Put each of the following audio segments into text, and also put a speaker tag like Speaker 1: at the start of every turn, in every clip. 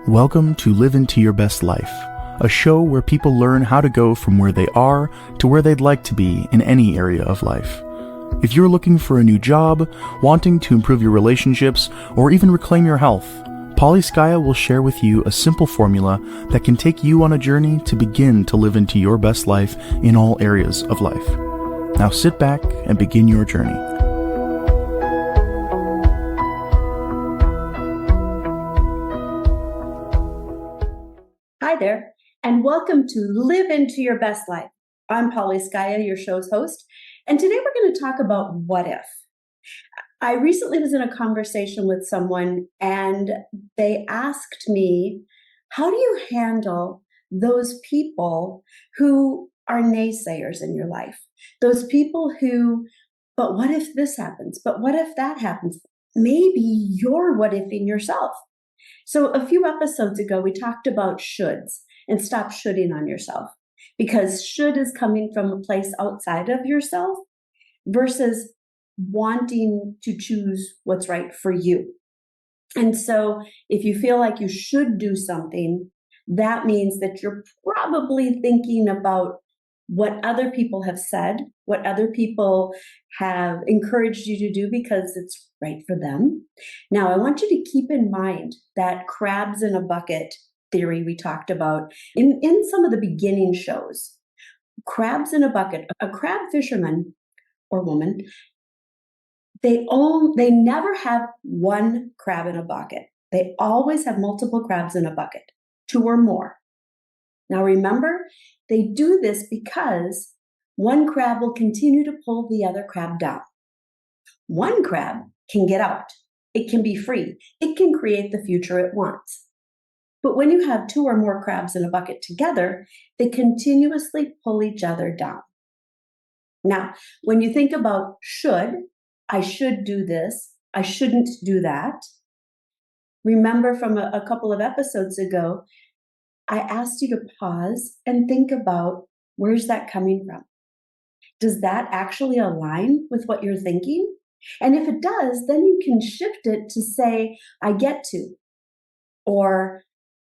Speaker 1: Welcome to Live Into Your Best Life, a show where people learn how to go from where they are to where they'd like to be in any area of life. If you're looking for a new job, wanting to improve your relationships, or even reclaim your health, Paulie Skaja will share with you a simple formula that can take you on a journey to begin to live into your best life in all areas of life. Now sit back and begin your journey.
Speaker 2: Hi there, and welcome to Live Into Your Best Life. I'm Paulie Skaja, your show's host, and today we're going to talk about what if. I recently was in a conversation with someone, and they asked me, how do you handle those people who are naysayers in your life? Those people who, but what if this happens? But what if that happens? Maybe you're what ifing yourself. So a few episodes ago, we talked about shoulds and stop shoulding on yourself, because should is coming from a place outside of yourself versus wanting to choose what's right for you. And so if you feel like you should do something, that means that you're probably thinking about what other people have said, what other people have encouraged you to do because it's right for them. Now, I want you to keep in mind that crabs in a bucket theory we talked about in some of the beginning shows. Crabs in a bucket, a crab fisherman or woman, they never have one crab in a bucket. They always have multiple crabs in a bucket, 2 or more. Now remember, they do this because one crab will continue to pull the other crab down. One crab can get out. It can be free. It can create the future it wants. But when you have 2 or more crabs in a bucket together, they continuously pull each other down. Now, when you think about should, I should do this, I shouldn't do that. Remember from a couple of episodes ago, I asked you to pause and think about, where's that coming from? Does that actually align with what you're thinking? And if it does, then you can shift it to say, I get to, or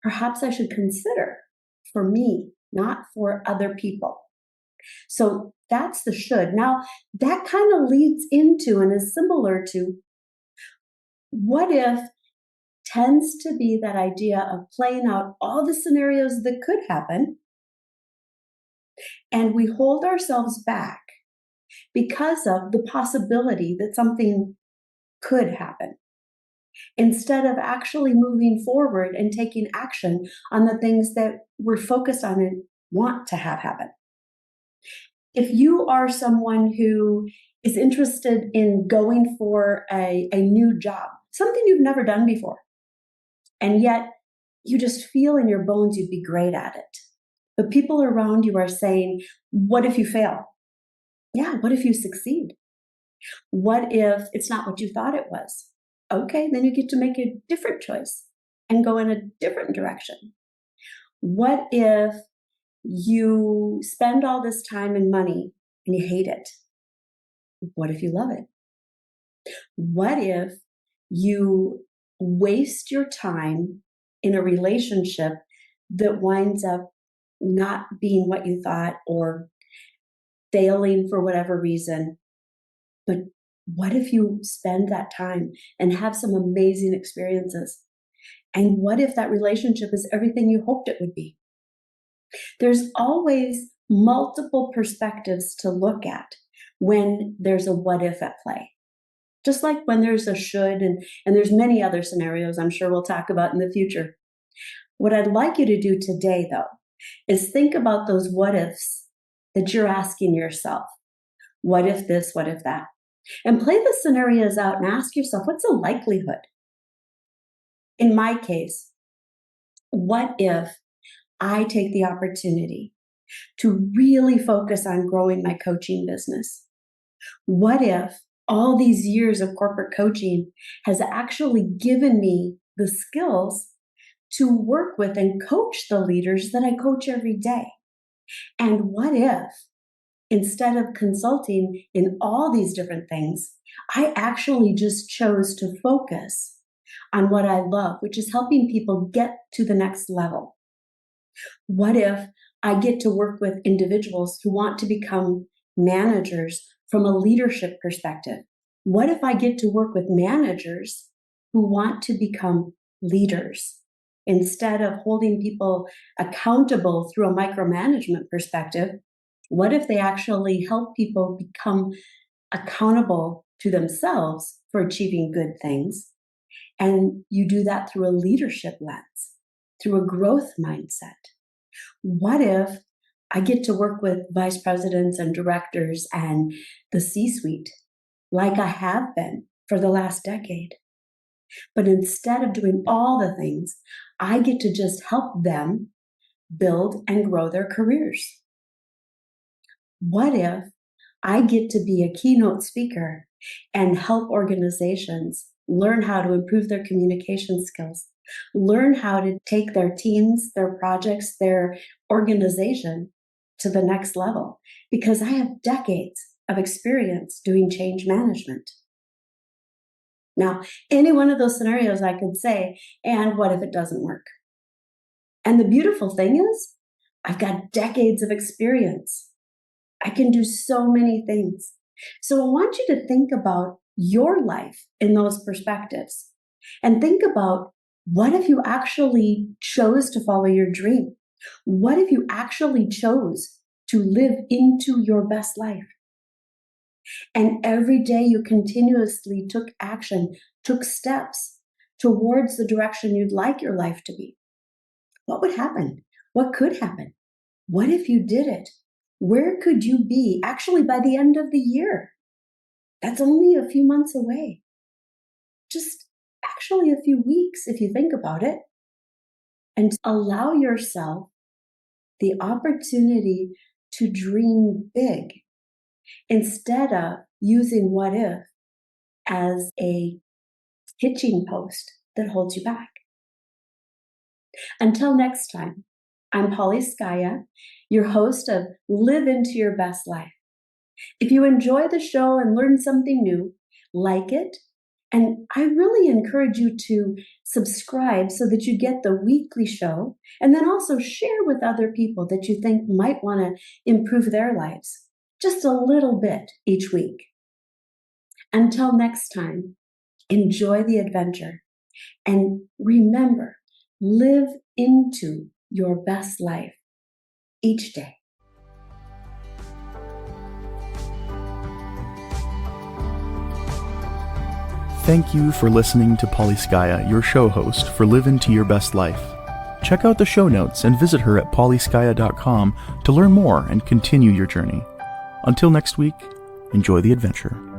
Speaker 2: perhaps I should consider for me, not for other people. So that's the should. Now, that kind of leads into and is similar to what if tends to be that idea of playing out all the scenarios that could happen, and we hold ourselves back because of the possibility that something could happen, instead of actually moving forward and taking action on the things that we're focused on and want to have happen. If you are someone who is interested in going for a new job, something you've never done before, and yet you just feel in your bones you'd be great at it, but people around you are saying, what if you fail? Yeah, what if you succeed? What if it's not what you thought it was? Okay, then you get to make a different choice and go in a different direction. What if you spend all this time and money and you hate it? What if you love it? What if you waste your time in a relationship that winds up not being what you thought or failing for whatever reason? But what if you spend that time and have some amazing experiences? And what if that relationship is everything you hoped it would be? There's always multiple perspectives to look at when there's a what if at play. Just like when there's a should, and there's many other scenarios I'm sure we'll talk about in the future. What I'd like you to do today, though, is think about those what ifs that you're asking yourself. What if this, what if that? And play the scenarios out and ask yourself, what's the likelihood? In my case, what if I take the opportunity to really focus on growing my coaching business? What if all these years of corporate coaching has actually given me the skills to work with and coach the leaders that I coach every day? And what if, instead of consulting in all these different things, I actually just chose to focus on what I love, which is helping people get to the next level? What if I get to work with individuals who want to become managers from a leadership perspective? What if I get to work with managers who want to become leaders? Instead of holding people accountable through a micromanagement perspective, what if they actually help people become accountable to themselves for achieving good things? And you do that through a leadership lens, through a growth mindset. What if I get to work with vice presidents and directors and the C-suite like I have been for the last decade? But instead of doing all the things, I get to just help them build and grow their careers. What if I get to be a keynote speaker and help organizations learn how to improve their communication skills, learn how to take their teams, their projects, their organization to the next level? Because I have decades of experience doing change management. Now, any one of those scenarios I could say, and what if it doesn't work? And the beautiful thing is, I've got decades of experience. I can do so many things. So I want you to think about your life in those perspectives and think about, what if you actually chose to follow your dream? What if you actually chose to live into your best life? And every day you continuously took action, took steps towards the direction you'd like your life to be. What would happen? What could happen? What if you did it? Where could you be actually by the end of the year? That's only a few months away. Just actually a few weeks if you think about it. And allow yourself the opportunity to dream big, instead of using what if as a hitching post that holds you back. Until next time, I'm Paulie Skaja, your host of Live Into Your Best Life. If you enjoy the show and learn something new, like it, and I really encourage you to subscribe so that you get the weekly show, and then also share with other people that you think might want to improve their lives just a little bit each week. Until next time, enjoy the adventure, and remember, live into your best life each day.
Speaker 1: Thank you for listening to Paulie Skaja, your show host for Live Into Your Best Life. Check out the show notes and visit her at paulieskaya.com to learn more and continue your journey. Until next week, enjoy the adventure.